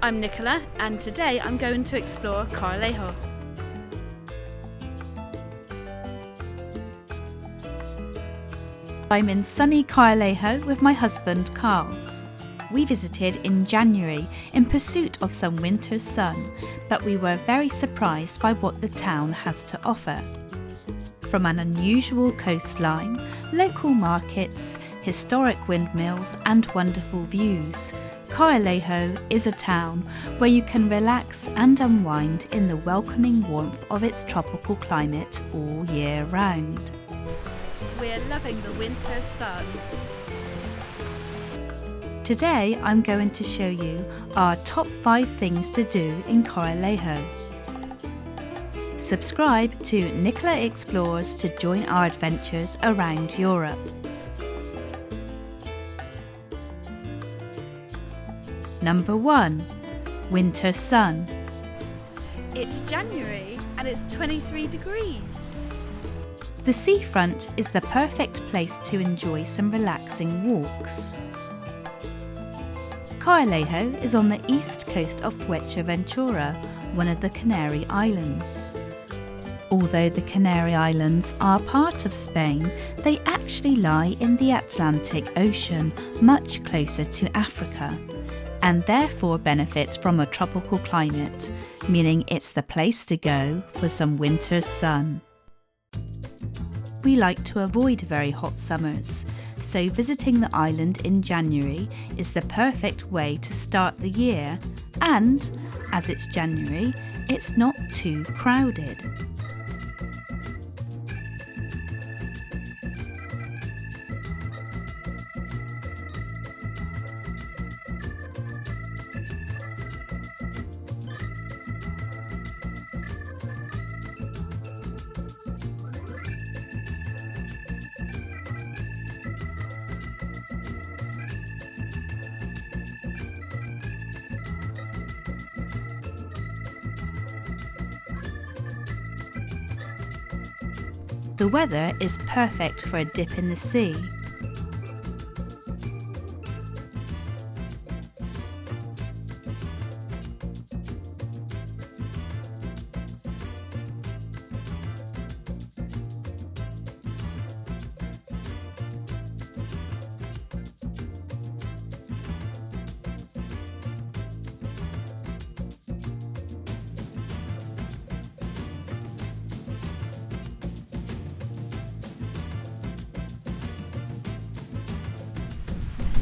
I'm Nicola and today I'm going to explore Corralejo. I'm in sunny Corralejo with my husband Carl. We visited in January in pursuit of some winter sun, but we were very surprised by what the town has to offer. From an unusual coastline, local markets, historic windmills and wonderful views, Corralejo is a town where you can relax and unwind in the welcoming warmth of its tropical climate all year round. We're loving the winter sun. Today I'm going to show you our top 5 things to do in Corralejo. Subscribe to Nicola Explores to join our adventures around Europe. Number 1. Winter sun. It's January and it's 23 degrees. The seafront is the perfect place to enjoy some relaxing walks. Corralejo is on the east coast of Fuerteventura, one of the Canary Islands. Although the Canary Islands are part of Spain, they actually lie in the Atlantic Ocean, much closer to Africa, and therefore benefit from a tropical climate, meaning it's the place to go for some winter sun. We like to avoid very hot summers, so visiting the island in January is the perfect way to start the year, and, as it's January, it's not too crowded. The weather is perfect for a dip in the sea.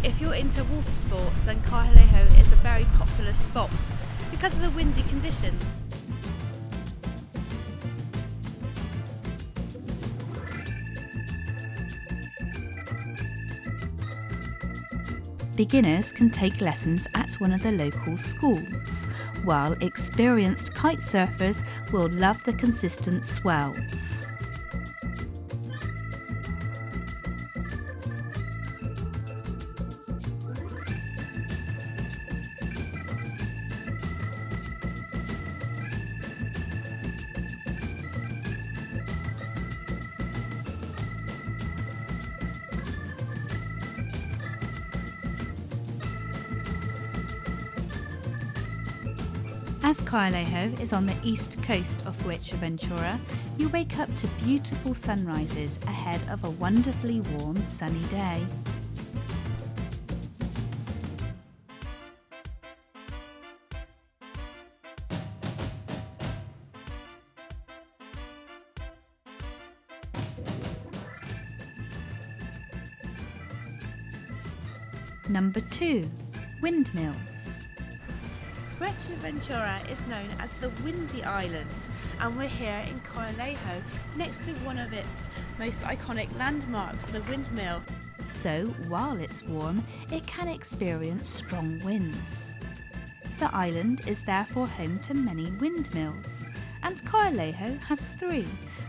If you're into water sports, then Corralejo is a very popular spot because of the windy conditions. Beginners can take lessons at one of the local schools, while experienced kite surfers will love the consistent swells. As Corralejo is on the east coast of Fuerteventura, you wake up to beautiful sunrises ahead of a wonderfully warm sunny day. Number 2. Windmills. Fuerteventura is known as the Windy Islands, and we're here in Corralejo next to one of its most iconic landmarks, the windmill. So while it's warm, it can experience strong winds. The island is therefore home to many windmills, and Corralejo has 3,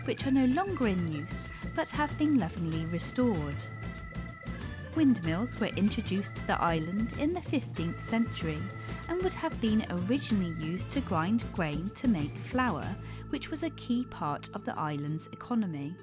which are no longer in use but have been lovingly restored. Windmills were introduced to the island in the 15th century and would have been originally used to grind grain to make flour, which was a key part of the island's economy.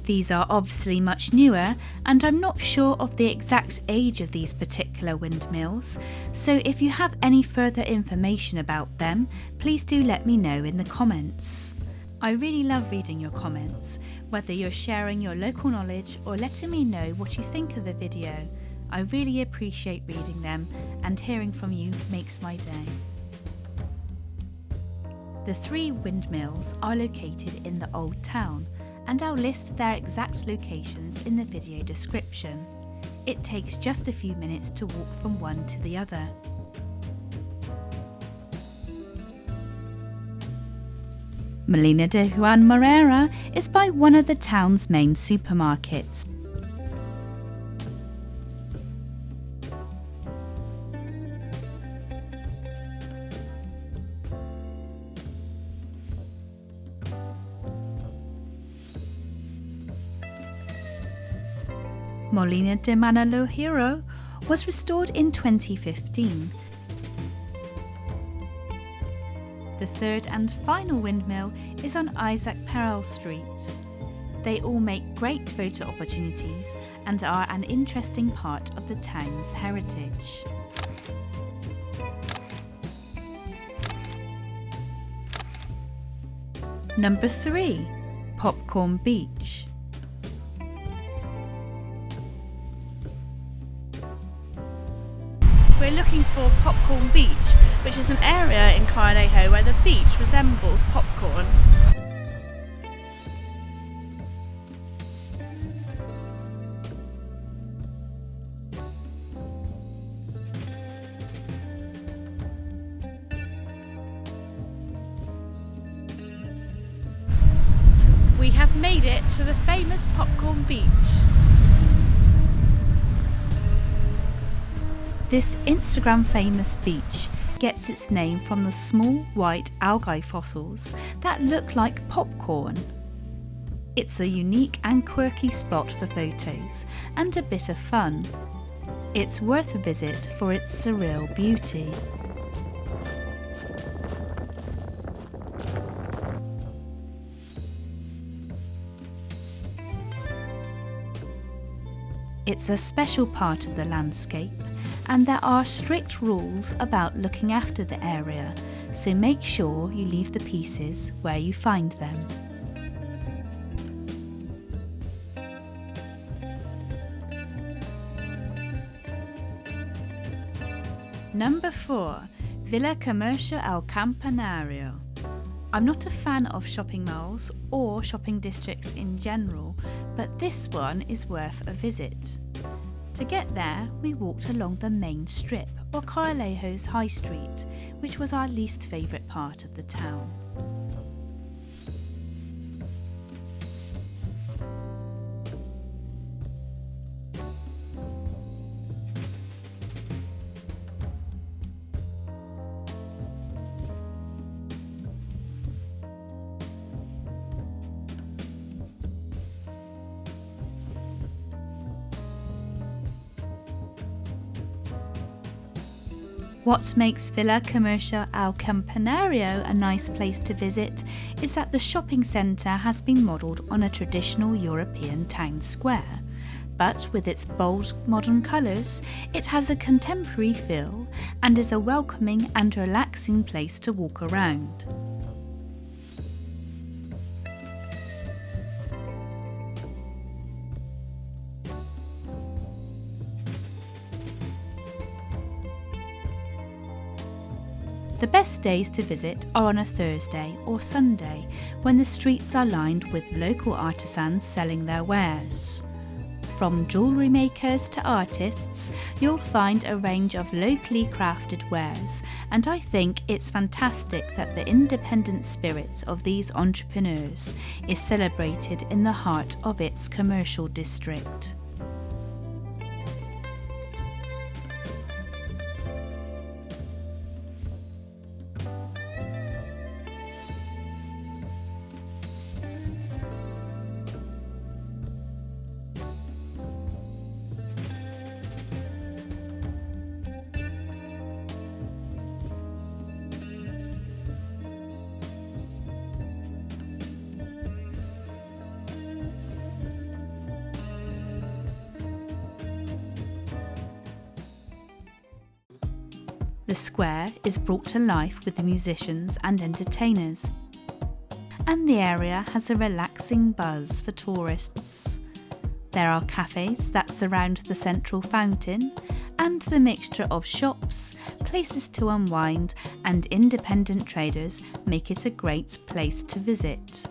These are obviously much newer, and I'm not sure of the exact age of these particular windmills, so if you have any further information about them, please do let me know in the comments. I really love reading your comments, whether you're sharing your local knowledge or letting me know what you think of the video. I really appreciate reading them, and hearing from you makes my day. The 3 windmills are located in the Old Town, and I'll list their exact locations in the video description. It takes just a few minutes to walk from one to the other. Molina de Juan Morera is by one of the town's main supermarkets. Molina de Manalojero was restored in 2015. The third and final windmill is on Isaac Perel Street. They all make great photo opportunities and are an interesting part of the town's heritage. Number 3. Popcorn Beach. We're looking for Popcorn Beach, which is an area in Corralejo where the beach resembles popcorn. We have made it to the famous Popcorn Beach. This Instagram famous beach gets its name from the small white algae fossils that look like popcorn. It's a unique and quirky spot for photos and a bit of fun. It's worth a visit for its surreal beauty. It's a special part of the landscape, and there are strict rules about looking after the area, so make sure you leave the pieces where you find them. Number 4. Villa Comercial al Campanario. I'm not a fan of shopping malls or shopping districts in general, but this one is worth a visit. To get there, we walked along the main strip, or Corralejo's High Street, which was our least favourite part of the town. What makes Villa Comercial al Campanario a nice place to visit is that the shopping centre has been modelled on a traditional European town square, but with its bold modern colours, it has a contemporary feel and is a welcoming and relaxing place to walk around. The best days to visit are on a Thursday or Sunday, when the streets are lined with local artisans selling their wares. From jewellery makers to artists, you'll find a range of locally crafted wares, and I think it's fantastic that the independent spirit of these entrepreneurs is celebrated in the heart of its commercial district. The square is brought to life with the musicians and entertainers, and the area has a relaxing buzz for tourists. There are cafes that surround the central fountain, and the mixture of shops, places to unwind, and independent traders make it a great place to visit.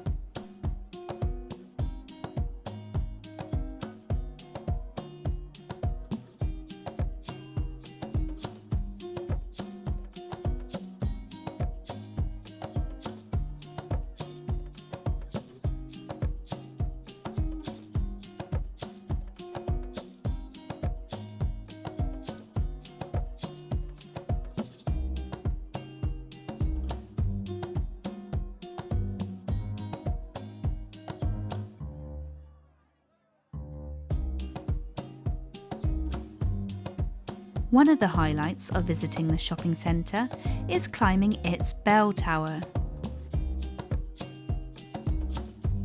One of the highlights of visiting the shopping centre is climbing its bell tower.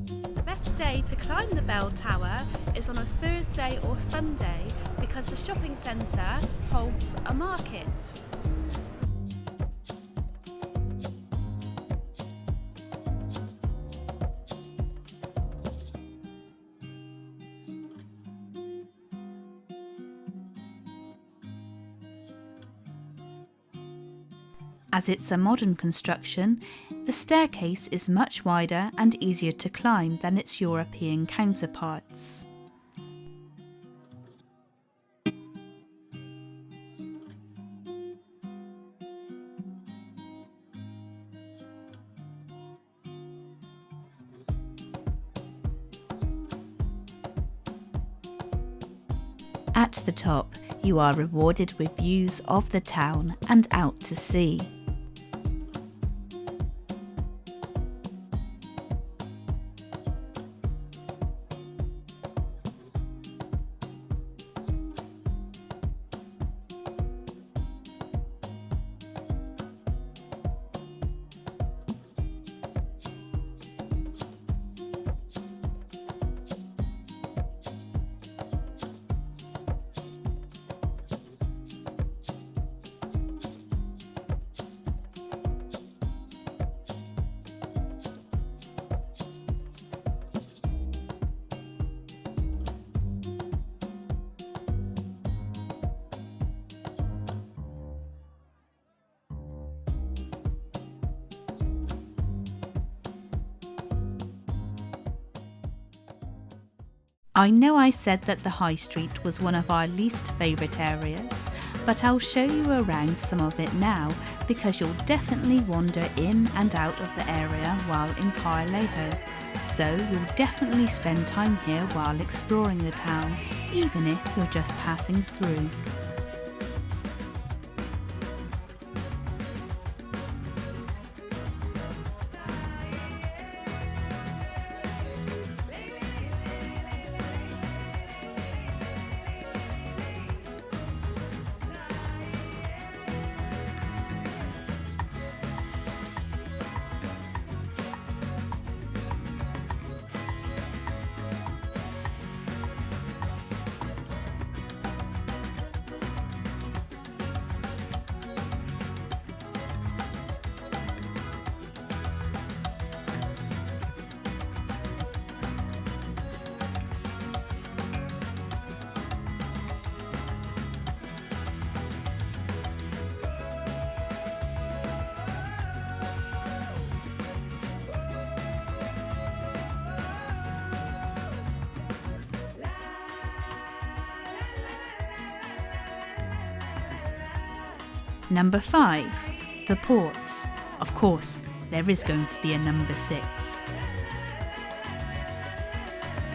The best day to climb the bell tower is on a Thursday or Sunday because the shopping centre holds a market. As it's a modern construction, the staircase is much wider and easier to climb than its European counterparts. At the top, you are rewarded with views of the town and out to sea. I know I said that the High Street was one of our least favourite areas, but I'll show you around some of it now because you'll definitely wander in and out of the area while in Corralejo. So you'll definitely spend time here while exploring the town, even if you're just passing through. Number 5, the ports. Of course, there is going to be a number 6.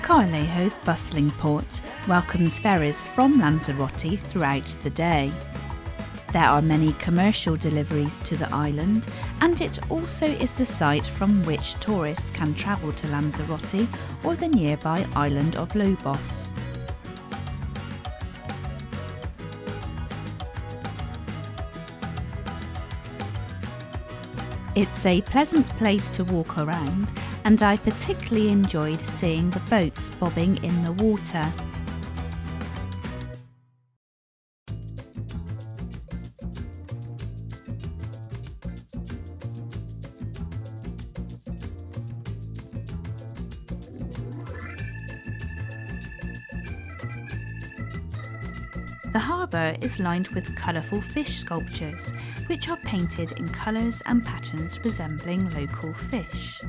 Corralejo's bustling port welcomes ferries from Lanzarote throughout the day. There are many commercial deliveries to the island, and it also is the site from which tourists can travel to Lanzarote or the nearby island of Lobos. It's a pleasant place to walk around, and I particularly enjoyed seeing the boats bobbing in the water. The harbour is lined with colourful fish sculptures, which are painted in colours and patterns resembling local fish.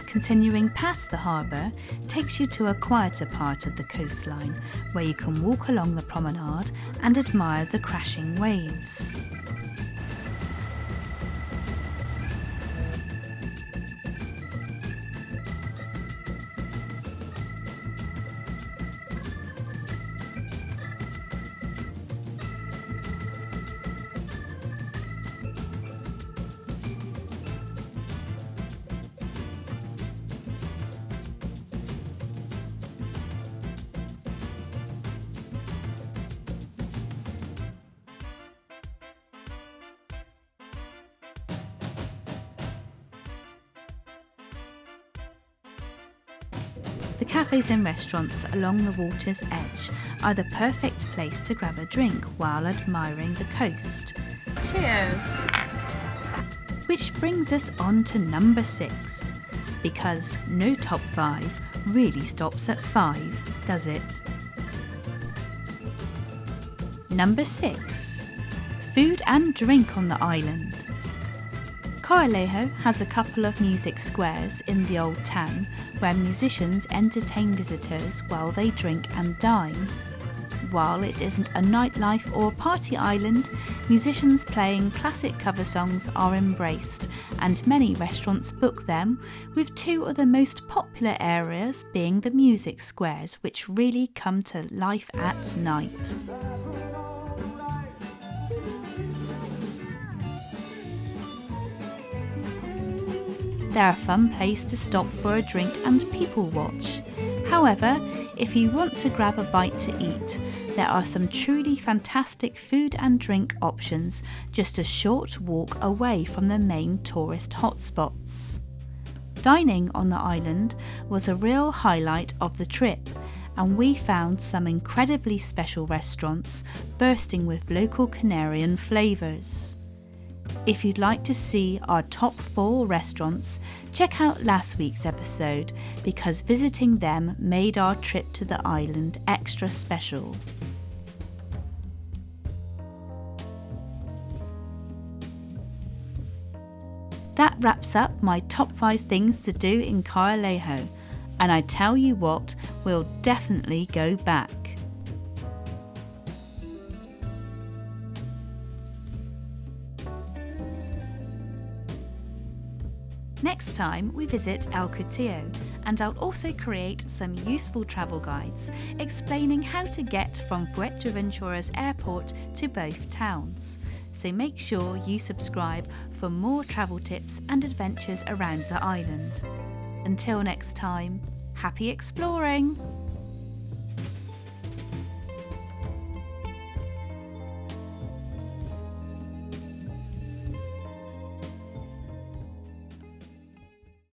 Continuing past the harbour takes you to a quieter part of the coastline where you can walk along the promenade and admire the crashing waves. The cafes and restaurants along the water's edge are the perfect place to grab a drink while admiring the coast. Cheers! Which brings us on to number 6, because no top 5 really stops at 5, does it? Number 6. Food and drink on the island. Corralejo has a couple of music squares in the old town where musicians entertain visitors while they drink and dine. While it isn't a nightlife or party island, musicians playing classic cover songs are embraced, and many restaurants book them, with 2 of the most popular areas being the music squares, which really come to life at night. They're a fun place to stop for a drink and people watch. However, if you want to grab a bite to eat, there are some truly fantastic food and drink options just a short walk away from the main tourist hotspots. Dining on the island was a real highlight of the trip, and we found some incredibly special restaurants bursting with local Canarian flavours. If you'd like to see our top 4 restaurants, check out last week's episode because visiting them made our trip to the island extra special. That wraps up my top 5 things to do in Corralejo, and I tell you what, we'll definitely go back. Next time we visit El Cotillo, and I'll also create some useful travel guides explaining how to get from Fuerteventura's airport to both towns. So make sure you subscribe for more travel tips and adventures around the island. Until next time, happy exploring!